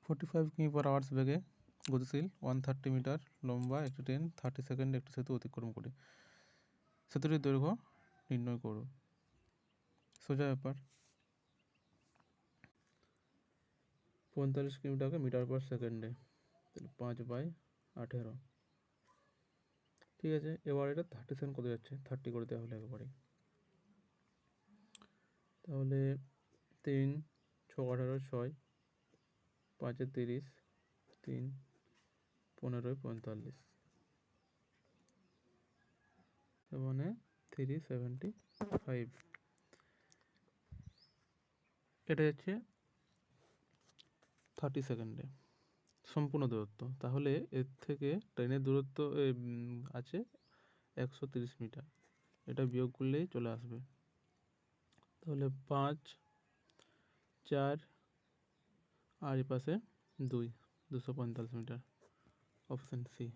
45 কিমি/আওয়ার বেগে গতিশীল 130 মিটার লম্বা একটি ট্রেন 30 সেকেন্ডে একটি সেতু অতিক্রম করে। সেতুটির দৈর্ঘ্য নির্ণয় করো। সোজা ব্যাপার। 45 কিলোমিটারকে মিটার/সেকেন্ডে, তাহলে 5/18। ঠিক আছে, এবার এটা 30 সেকেন্ড কত যাচ্ছে, 30 করে দেওয়া হলো একবারে। তাহলে 3 6 18 6 5 30 3 15 45, মানে 375। এটা হচ্ছে 30 সেকেন্ডে সম্পূর্ণ দূরত্ব। তাহলে এর থেকে ট্রেনের দূরত্ব আছে 130 মিটার। এটা বিয়োগ করলেই চলে আসবে। তাহলে 5 4 আর এ পাশে 2, 245 মিটার। Option C.